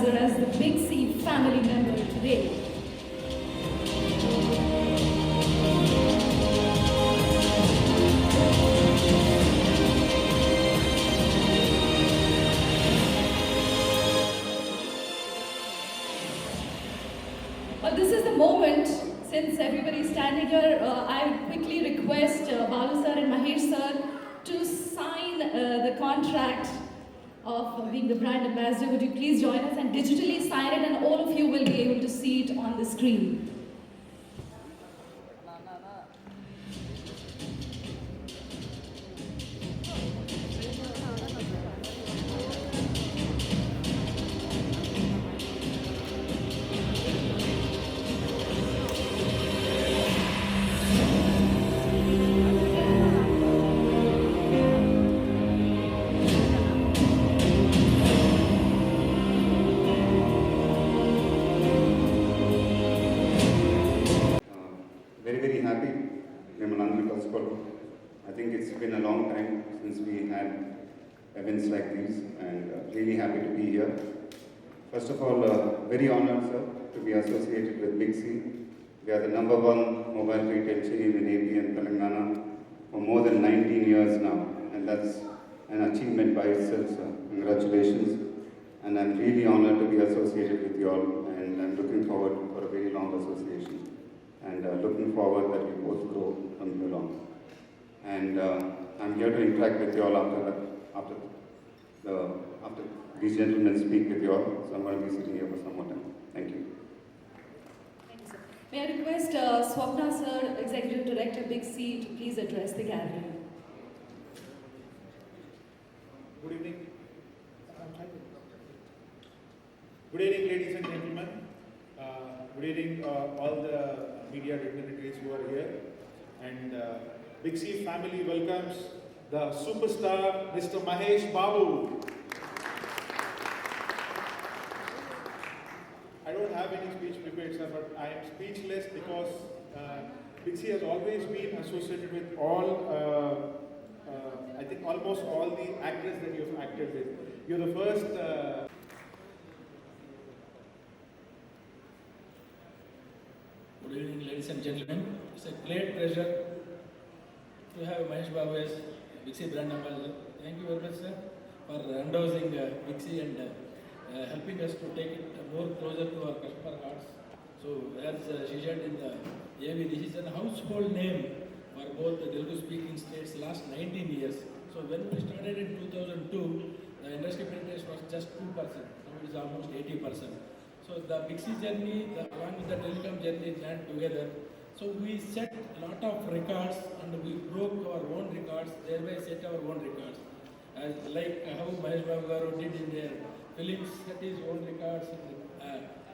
sir as the Big C family member today. Well, this is the moment, since everybody is standing here, I quickly request Balu sir and Mahesh sir to sign the contract of being the brand ambassador. Would you please join us and digitally sign it, and all of you will be able to see it on the screen. Very happy. I think it's been a long time since we had events like these, and really happy to be here. First of all, very honored, sir, to be associated with Big C. We are the #1 mobile retail chain in AP and Telangana for more than 19 years now, and that's an achievement by itself, sir. Congratulations. And I'm really honored to be associated with you all, and I'm looking forward for a very long association. And looking forward that we both grow from here on. And I'm here to interact with you all after these gentlemen speak with you all. So I'm going to be sitting here for some more time. Thank you. Thank you, sir. May I request Swapna sir, Executive Director, Big C, to please address the gathering. Good evening. Good evening, ladies and gentlemen. Good evening, all the media dignitaries who are here. And Big C family welcomes the superstar, Mr. Mahesh Babu. I don't have any speech prepared, sir, but I am speechless because Big C has always been associated with all, I think almost all the actors that you've acted with. You're the first. Good evening, ladies and gentlemen. It's a great pleasure to have Mahesh Babu as Big C brand ambassador. Thank you very much, sir, for endorsing Big C and helping us to take it more closer to our customer hearts. So, as she said in the AV, this is a household name for both the Telugu speaking states last 19 years. So, when we started in 2002, the industry penetration was just 2%. Now it is almost 80%. So the Big C journey, along with the telecom journey, ran together. So we set a lot of records and we broke our own records, thereby set our own records. As like how Mahesh Babu Garu did in their films, set his own records,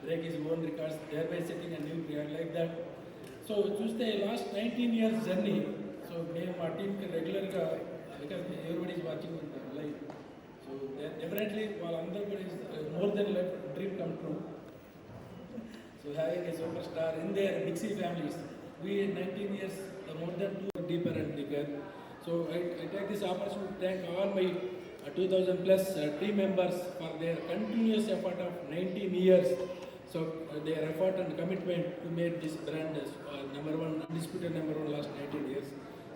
break his own records, thereby setting a new record like that. So చూస్తే last 19 years journey, so మేము మా టీంకి రెగ్యులర్గా, because everybody is watching in the live. So definitely వాళ్ళందరూ కూడా more than life dream come true. So having a superstar in their Big C families, we in 19 years, more than 2 deeper and bigger. So I take this opportunity to thank all my 2000 plus team members for their continuous effort of 19 years. So their effort and commitment to make this brand #1, undisputed #1 last 19 years.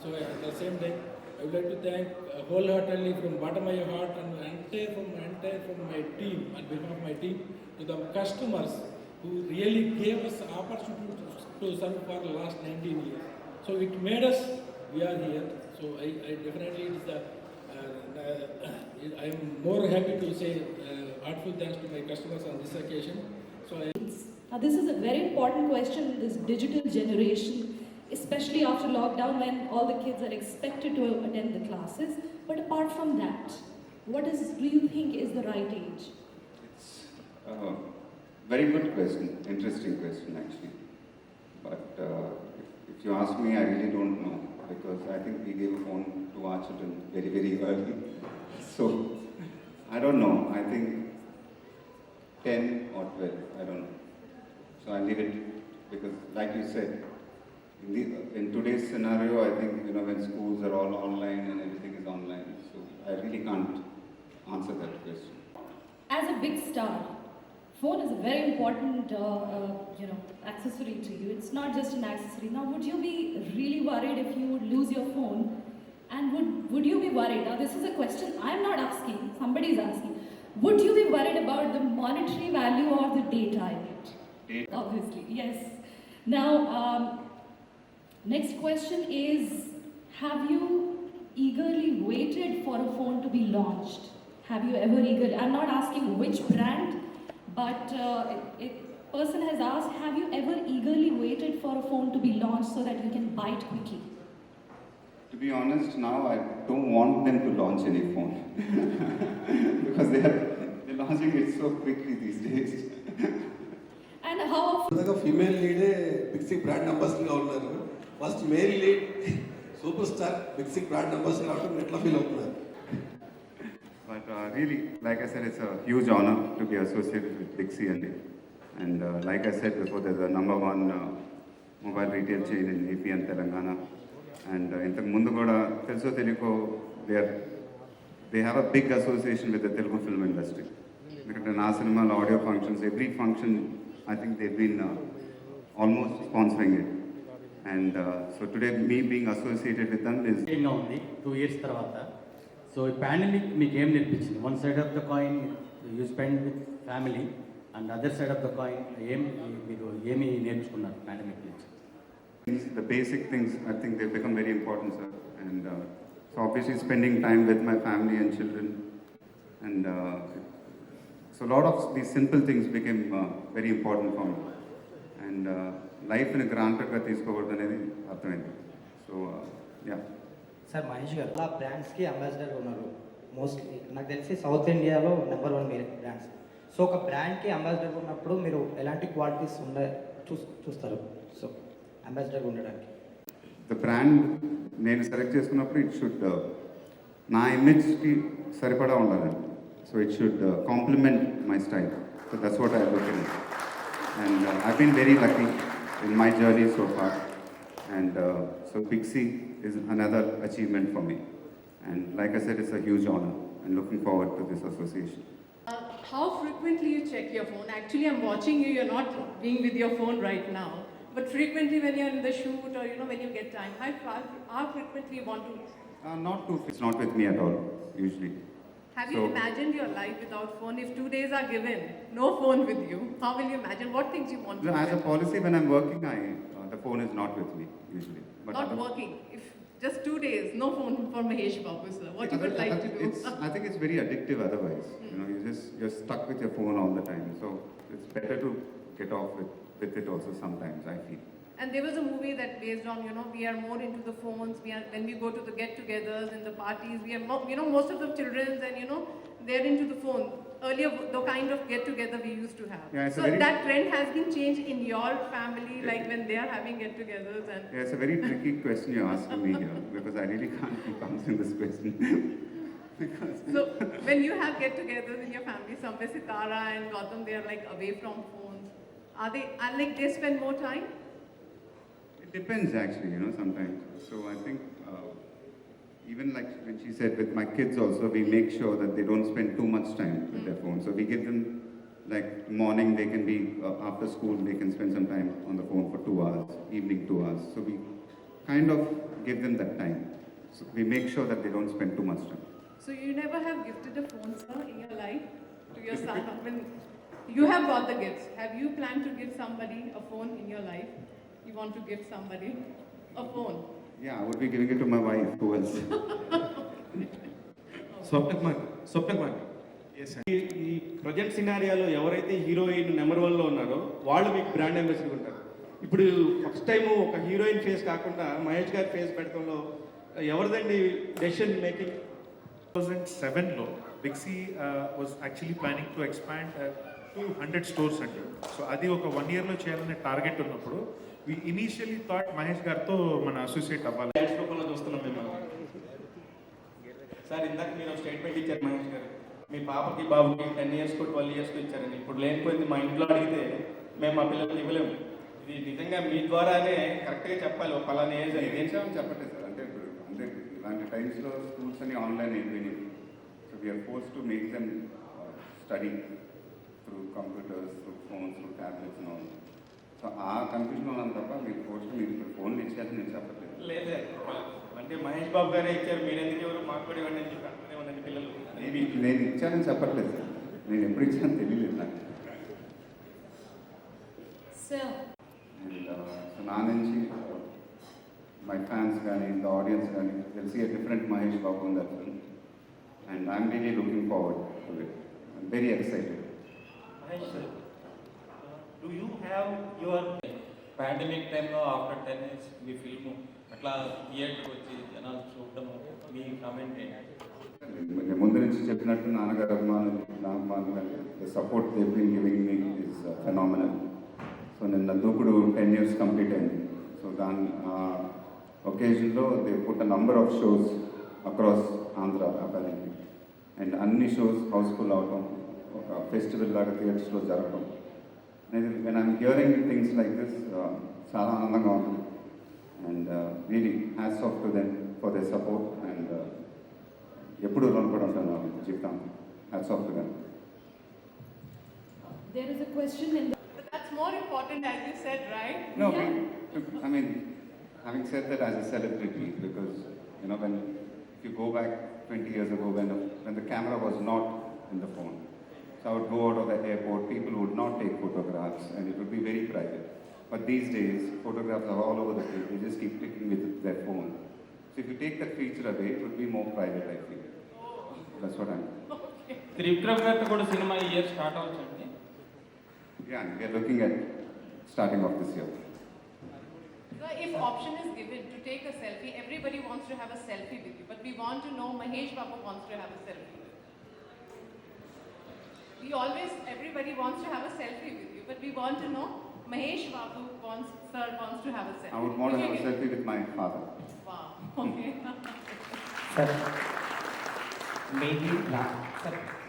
So at the same time, I would like to thank wholeheartedly from bottom of my heart and entire from my team, on behalf of my team, to the customers who really gave us the opportunity to serve for the last 19 years. So it made us, we are here. So I definitely, it is the, I am more happy to say heartfelt thanks to my customers on this occasion. So Now this is a very important question in this digital generation, especially after lockdown when all the kids are expected to attend the classes. But apart from that, what do you think is the right age? Very good question, interesting question actually. But if you ask me, I really don't know, because I think we gave a phone to our children very early. So, I don't know, I think 10 or 12, I don't know. So I leave it, because like you said, in today's scenario, I think, when schools are all online and everything is online, so I really can't answer that question. As a big star, phone is a very important, accessory to you. It's not just an accessory. Now, would you be really worried if you would lose your phone? And would you be worried? Now, this is a question I'm not asking. Somebody is asking. Would you be worried about the monetary value or the data in it? Data. Obviously, yes. Now, next question is: have you eagerly waited for a phone to be launched? Have you ever eagerly? I'm not asking which brand, but a person has asked: have you ever eagerly waited for a phone to be launched so that you can buy it quickly? To be honest, now I don't want them to launch any phone because they're launching it so quickly these days. And how often? Female లీడే బిక్సిక్ brand అంబాసిడర్గా ఉన్నారు. First male lead super star బిక్సిక్ brand ambassador అవడం ఎట్లా feel అవుతున్నారు? But really, like I said, it's a huge honor to be associated with Big C and like I said before, there's a number one mobile retail chain in AP and Telangana. And ఇంతకు ముందు కూడా తెలుసో తెలియకో they have a big association with the Telugu film industry. ఎందుకంటే నా సినిమాలో audio functions, every function I think they've been almost sponsoring it. And so today me being associated with them is గా ఉంది 2 years తర్వాత. So ఈ pandemic మీకు ఏం నేర్పించింది? One side of the coin you spend with family and other side of the coin మీరు ఏమి నేర్చుకున్నారు పాండమిక్ నుంచి? the basic things. I think they've become very important, sir. And so obviously spending time with my family and children, and so a lot of these simple things became very important for me. And life in a granted తీసుకోకూడదనేది అర్థమైంది. So yeah. Sir Mahesh గారు ఆ బ్రాండ్స్కి ambassador ఉన్నారు. Mostly నాకు తెలిసి south ఇండియాలో number 1 మీరు brands. So ఒక బ్రాండ్కి ambassador ఉన్నప్పుడు మీరు ఎలాంటి క్వాలిటీస్ చూస్తారు సో అంబాసిడర్ ఉండడానికి? ద బ్రాండ్ నేను సెలెక్ట్ చేసుకున్నప్పుడు ఇట్ షుడ్ నా ఇమేజ్కి సరిపడా ఉండాలండి. So it should complement my style. So that's what I look in. And I been very lucky in my journey so far. And so Big C is another achievement for me. And like I said, it's a huge honor and looking forward to this association. How frequently you check your phone? Actually, I'm watching you. You're not being with your phone right now. But frequently when you're in the shoot or, when you get time, how frequently you want to... It's not with me at all, usually. Have you imagined your life without phone? If 2 days are given, no phone with you, how will you imagine? What things you want to As a do? policy, when I'm working, the phone is not with me, usually. But Not working. If just 2 days, no phone for Mahesh Babu, sir. What you would like to do? I think it's very addictive otherwise. You're stuck with your phone all the time. So it's better to get off with it also sometimes, I feel. And there was a movie that based on, we are more into the phones. When we go to the get-togethers and the parties, we are more, most of the children and, they're into the phone. Earlier, the kind of get-together we used to have. Yeah, so that trend has been changed in your family, like when they are having get-togethers and... Yeah, it's a very tricky question you're asking me here because I really can't keep answering this question. Because So when you have get-togethers in your family, somewhere Sitara and Gautam, they are like away from phones. Are they spend more time? it depends actually, sometimes. So I think even like when she said with my kids also, we make sure that they don't spend too much time with their phone. So we give them like morning, they can be after school, they can spend some time on the phone for 2 hours, evening 2 hours. So we kind of give them that time. So we make sure that they don't spend too much time. So you never have gifted a phone, sir, in your life to your son? When you have got the gifts, have you planned to give somebody a phone in your life? You want to give somebody a phone? Yeah, I would be giving it to my wife. Who else? స్వప్నకుమార్ ఈ present సినారియాలో ఎవరైతే heroine number 1లో ఉన్నారో వాళ్ళు మీకు brand ambassador ఉంటారు. ఇప్పుడు first time ఒక heroine face కాకుండా మహేష్ గారి ఫేస్ పెట్టడంలో ఎవరిదండి డెసిషన్ మేకింగ్? 2007లో Big C was actually planning to expand to 100 stores అండి. సో అది ఒక 1 yearలో చేయాలనే టార్గెట్ ఉన్నప్పుడు we initially thought మహేష్ గారితో మన అసోసియేట్ అవ్వాలి. డ్యాన్స్ రూపంలో చూస్తున్నాం మిమ్మల్ని. సార్ ఇందాక మీరు స్టేట్మెంట్ ఇచ్చారు మహేష్ గారు, మీ పాపకి బాబుకి 10 yearsకో 12 yearsకో ఇచ్చారని. ఇప్పుడు లేనిపోయింది మా ఇంట్లో అడిగితే మేము మా పిల్లలకి ఇవ్వలేము. ఇది నిజంగా మీ ద్వారానే కరెక్ట్గా చెప్పాలి ఒక పలానా ఏజ్ అని. దేశం చెప్పట్లేదు సార్. అంటే ఇలాంటి టైమ్స్లో స్కూల్స్ అన్ని ఆన్లైన్ అయిపోయినాయి. So we're force to make them study. through computers, through phones, through tablets and all. So ఆ కన్ఫ్యూజన్ ఉన్నాను తప్ప మీరు కోర్సు మీరు ఇప్పుడు ఫోన్లు ఇచ్చారని నేను చెప్పట్లేదు. లేదే అంటే మహేష్ బాబు గారే ఇచ్చారు, మీరు ఎందుకు ఎవరు మాకు కూడా ఇవ్వండి అని చెప్పి అంటూనే ఉందండి పిల్లలు. నేను ఇచ్చానని చెప్పట్లేదు సార్, నేను ఎప్పుడు ఇచ్చానో తెలియలేదు నాకు. Sir. సో నా నుంచి మై ఫ్యాన్స్ కానీ ద ఆడియన్స్ కానీ will see a different Mahesh Babu in that film and I'm really looking forward to it. I'm very excited. Mahesh, do you have your pandemic time లో after 10 years మీ film అట్లా థియేటర్కి వచ్చి జనాలు చూడటం మీ comment ఏంటి? నేను ముందు నుంచి చెప్పినట్టు నాన్నగారు అభిమానులు నా అభిమానులు కానీ the support they been giving me is phenomenal. So నిన్న దూకుడు 10 years కంప్లీట్ అయింది. సో దాని ఒకేజన్లో they put a number of shows across Andhra apparently and అన్ని షోస్ హౌస్ఫుల్ అవటం, ఒక ఫెస్టివల్ లాగా థియేటర్స్లో జరగడం. నేను when I'm hearing things like this చాలా ఆనందంగా ఉంటుంది. And really hats off to them for their support and ఎప్పుడు రుణపడి ఉంటాను జీవితం. Hats off to them. There is a question in the... But that's more important, as you said, right? No, Yeah. I mean, having said that as a celebrity, because, you know, when, if you go back 20 years ago when the camera was not in the phone, so I would go out of the airport, people would not take photographs and it would be very private. But these days, photographs are all over the place, they just keep clicking with their phone. So if you take that feature away, it would be more private, I feel. That's what I'm... Trivikram గారితో కూడా సినిమా ఈ year start అవ్వచ్చండి. Yeah, and we are looking at starting off this year. So if option is given to take a selfie, everybody wants to have a selfie with you, but we want to know Mahesh Babu wants to have a selfie. Everybody wants to have a selfie with you, but we want to know Mahesh Babu wants to have a selfie. I would want to have a selfie with my father. Wow, okay. Sir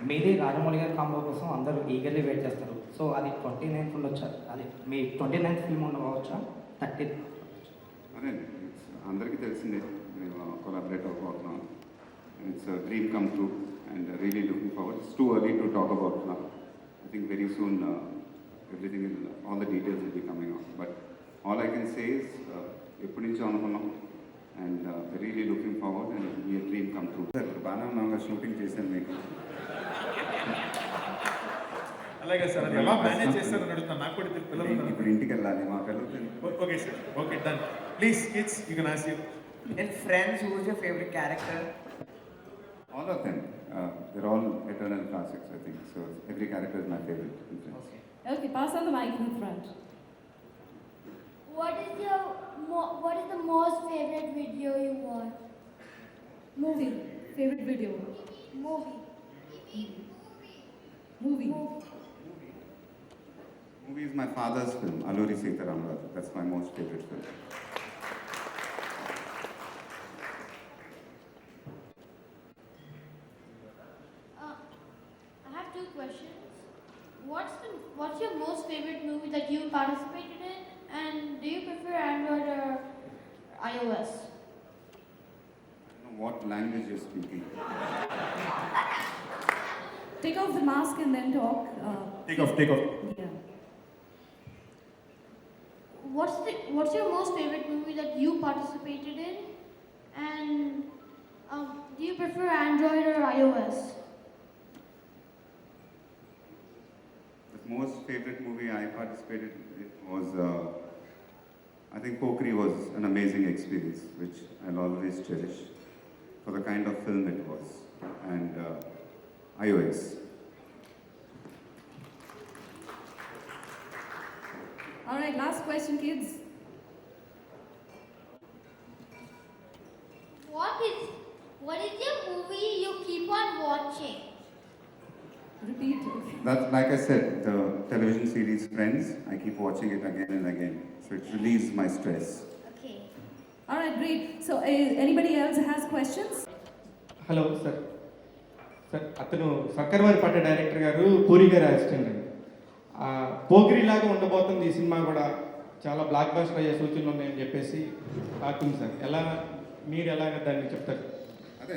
మీది రాజమౌళి గారి combo కోసం అందరూ eagerly wait చేస్తారు. So అది 29th ఉండొచ్చా? అది మీ 29th film ఉండవచ్చా? 30th? అదే అందరికీ తెలిసిందే మేము కొలాబరేట్ అవ్వబోతున్నాం. It's dream come true and really looking forward. It's too early to talk about now. I think very soon everything will all the details will be coming out. But all I can say is ఎప్పటి నుంచో అనుకున్నాం and really looking forward and me dream come true. బాగా ఉన్నాగా shooting చేశాను మీకు. అలాగే sir, అది ఎలా మేనేజ్ చేస్తారని అడుగుతాను. నాకు కూడా పిల్లలు ఇప్పుడు ఇంటికి వెళ్ళాలి, మా పిల్లలు. Okay sir, okay done. Please kids, you can ask you. In Friends, who is your favorite character? All of them. They're all eternal classics, I think. So every character is my favorite. Okay, pass on the mic in front. What is the most favorite video you watch? Movie. Favorite video. Movie. Movie. Movie is my father's film, Alluri Sita Ramraj. That's my most favorite film. I have two questions. What's your most favorite movie that you participated in, and do you prefer Android or iOS? I don't know what language you're speaking. Take off the mask and then talk. Take off. Yeah. What's your most favorite movie that you participated in, and do you prefer Android or iOS? The most favorite movie I participated in was, I think Pokri was an amazing experience, which I'll always cherish for the kind of film it was. And iOS. All right, last question, kids. What is your movie you keep on watching? Repeat. That's like I said, the television series Friends. I keep watching it again and again, so it relieves my stress. Okay. All right, great. So, anybody else has questions? Hello sir. అతను సక్కర్వారిపట్ట director గారు పూరి గారి assistant అండి. పోగిరి లాగా ఉండబోతుంది ఈ cinema కూడా, చాలా block buster అయ్యే సూచనలు ఉన్నాయని చెప్పేసి కాకుండా సార్ మీరు ఎలాగ దాన్ని చెప్తారు? అదే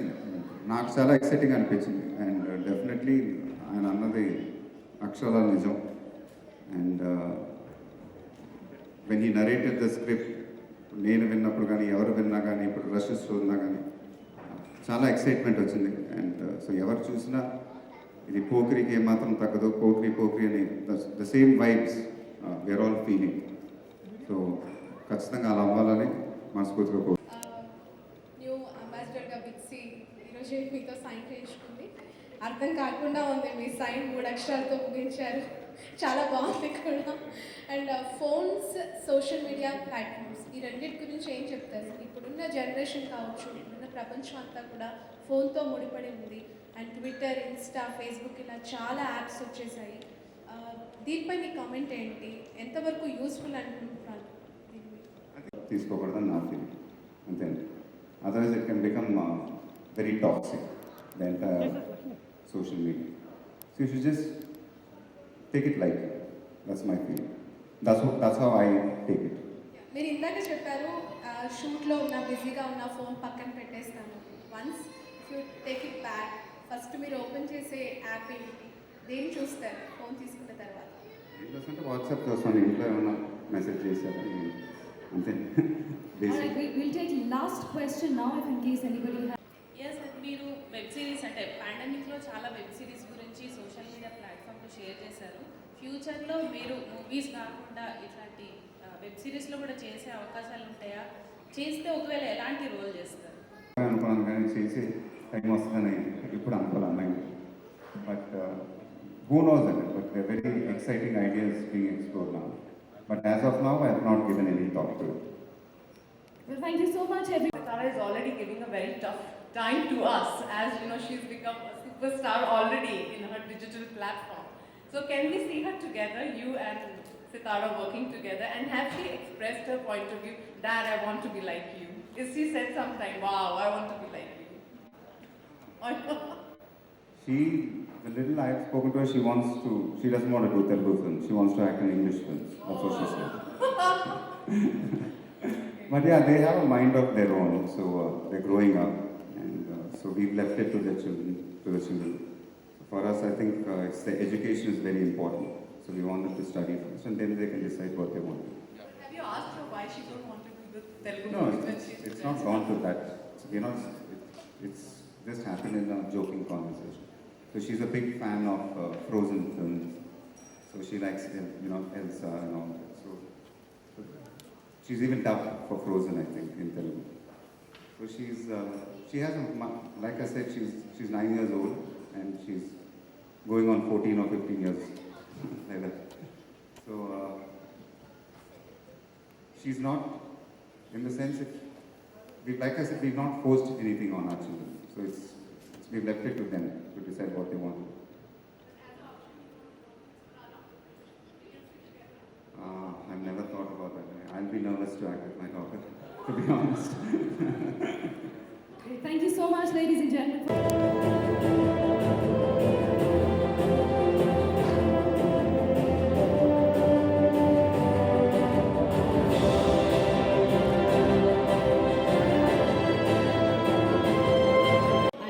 నాకు చాలా ఎక్సైటింగ్ అనిపించింది అండ్ డెఫినెట్లీ ఆయన అన్నది అక్షరాల నిజం. And when he narrated the script, నేను విన్నప్పుడు కానీ ఎవరు విన్నా కానీ ఇప్పుడు రషెస్ చూసినా కానీ చాలా ఎక్సైట్మెంట్ వచ్చింది. అండ్ సో ఎవరు చూసినా ఇది పోక్రీకి ఏమాత్రం తగ్గదు, పోక్రీ అని the same vibes where all feeling. So ఖచ్చితంగా అలా అవ్వాలని మనస్ఫూర్తిగా న్యూ అంబాసిడర్గా బిగ్సీ ఈరోజు మీతో సైన్ చేయించుకుంది. అర్థం కాకుండా ఉంది, మీ సైన్ 3 అక్షరాలతో ముగించారు. చాలా బాగుంది కూడా. And phones, social media platforms, ఈ రెండింటి గురించి ఏం చెప్తారు? ఇప్పుడున్న జనరేషన్ కావచ్చు, ఇప్పుడున్న ప్రపంచం అంతా కూడా ఫోన్తో ముడిపడి ఉంది. అండ్ ట్విట్టర్, ఇన్స్టా, ఫేస్బుక్ ఇలా చాలా యాప్స్ వచ్చేసాయి. దీనిపై మీ కామెంట్ ఏంటి? ఎంతవరకు యూస్ఫుల్ అనుకుంటున్నారు? తీసుకోకూడదని నా ఫీలింగ్, అంతే. Otherwise it can become very toxic, the entire social media. So you should just take it light. That's my feeling. That's how I take it. మీరు ఇందాక చెప్పారు షూట్లో ఉన్న బిజీగా ఉన్న ఫోన్ పక్కన పెట్టేస్తాను. Once if you take it back, first మీరు open చేసే యాప్ ఏంటి? దేన్ని చూస్తారు ఫోన్ తీసుకున్న తర్వాత? ఏంటంటే వాట్సాప్ చూస్తాను, ఇంట్లో ఏమైనా మెసేజ్ చేశారు అంతే. We'll take last question now if in case anybody has. Yes, మీరు వెబ్ సిరీస్ అంటే పాండమిక్లో చాలా వెబ్ సిరీస్ గురించి సోషల్ మీడియా ప్లాట్ఫామ్లో షేర్ చేశారు. ఫ్యూచర్లో మీరు మూవీస్ కాకుండా ఇట్లాంటి వెబ్ సిరీస్లో కూడా చేసే అవకాశాలు ఉంటాయా? చేస్తే ఒకవేళ ఎలాంటి రోల్ చేస్తారు? అనుకున్నాను కానీ చేసే టైం వస్తుందని ఇప్పుడు అనుకోవాలి. బట్ హూ నోస్ అండి, but they very exciting ideas being explore now. But as of now I have not given any thought to it. Well, thank you so much, everyone. Sitara is already giving a very tough time to us, as you know, she's become a superstar already in her digital platform. So can we see her together, you and Sitara working together, and have she expressed her point of view, Dad, I want to be like you? Is she said sometime, wow, I want to be like you? The little I've spoken to her, she doesn't want to do Telugu films, she wants to act in English films. That's what she said. But yeah, they have a mind of their own, so they're growing up, and so we've left it to the children. For us, I think it's the education is very important. So we want them to study first, and then they can decide what they want to do. Have you asked her why she don't want to do the Telugu No, movies? it's not gone to that. It's just happened in a joking conversation. So she's a big fan of Frozen films. So she likes, Elsa and all that. So she's even dubbed for Frozen, I think, in Telugu. So she has like I said, she's 9 years old, and she's going on 14 or 15 years like that. So she's not, in the sense, like I said, we've not forced anything on our children. So we've left it to them to decide what they want to do. I've never thought about that. I'll be nervous to act with my daughter, to be honest. Thank you so much, ladies and gentlemen.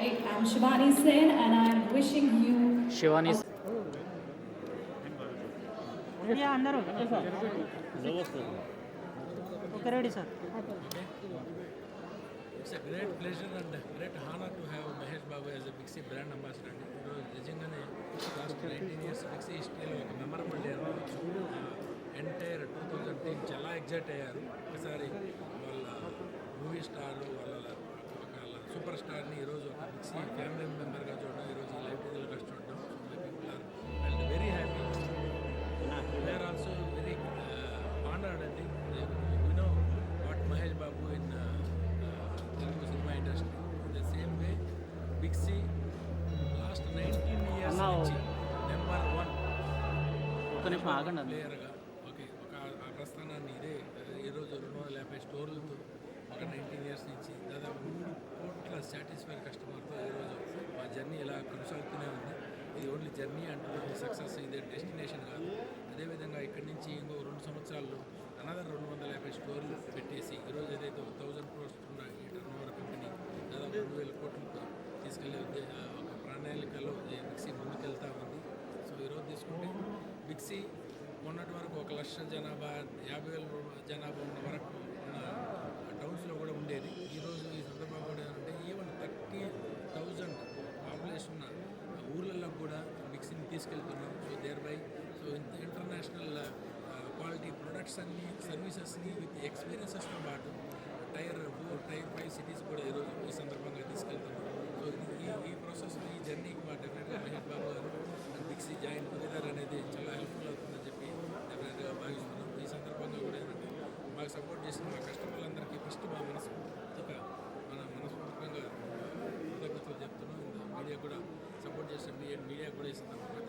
I am Shivani Sen, and I am wishing you. Shivani. అందరూ okay ready sir. It's a great pleasure and great honor to have Mahesh Babu as a Bixi brand ambassador. నిజంగానే last 19 years Bixi హిస్టరీలో ఒక memorable day అనుకోవచ్చు. Entire 2010 చాలా excite అయ్యారు. ఒకసారి వాళ్ళ movie star వాళ్ళ సూపర్ స్టార్ని ఈరోజు ఒక Bixi ఫ్యామిలీ మెంబర్గా చూడడం, ఈరోజు లైవ్ టెలికాస్ట్ చూడడం, people are and very happy. We are also very honored and we know what Mahesh Babu in Telugu cinema industry. The same way, Bixi last 19 years నుంచి #1 ప్లేయర్గా okay ఒక ఆ ప్రస్థానాన్ని ఇదే ఈరోజు 250 స్టోర్లతో ఒక 19 years నుంచి దాదాపు 3 కోట్ల సాటిస్ఫైడ్ కస్టమర్తో ఈరోజు మా జర్నీ ఇలా కొనసాగుతూనే ఉంది. ఇది ఓన్లీ జర్నీ అంటున్నది, సక్సెస్ ఇదే డెస్టినేషన్ కాదు. అదేవిధంగా ఇక్కడి నుంచి ఇంకో 2 సంవత్సరాల్లో అనదర్ 250 స్టోర్లు పెట్టేసి ఈరోజు ఏదైతే 1000 crores ఉన్న ఈ టర్నోవర్ కంపెనీ దాదాపు 2000 కోట్లతో తీసుకెళ్లే ఒక ప్రణాళికలో Bixi ముందుకెళ్తా ఉంది. సో ఈరోజు తీసుకుంటే లక్ష జనాభా 50,000 జనాభా ఉన్న వరకు ఉన్న టౌన్స్లో కూడా ఉండేది. ఈరోజు ఈ సందర్భంగా కూడా ఏంటంటే ఈవెన్ 30,000 పాపులేషన్ ఉన్న ఊర్లలో కూడా మిక్సీని తీసుకెళ్తున్నాం. So thereby so international quality products అన్ని సర్వీసెస్ని విత్ ఎక్స్పీరియన్సెస్తో పాటు టైర్ 4, టైర్ 5 సిటీస్ కూడా ఈరోజు ఈ సందర్భంగా తీసుకెళ్తున్నాం. సో ఈ ప్రాసెస్లో ఈ జర్నీకి మా డెఫినెట్గా మహేష్ బాబు గారు అండ్ బిక్సీ జాయిన్ టుగెదర్ అనేది చాలా హెల్ప్ఫుల్ అవుతుందని చెప్పి డెఫినెట్గా భావిస్తున్నాం. ఈ సందర్భంగా కూడా ఏంటంటే మాకు సపోర్ట్ చేసిన మా కస్టమర్లందరికీ ఫస్ట్ మా మనస్ఫూర్తిగా కృతజ్ఞతలు చెప్తున్నాం. మీడియా కూడా సపోర్ట్ చేసిన మీడియా కూడా ఈ సందర్భంగా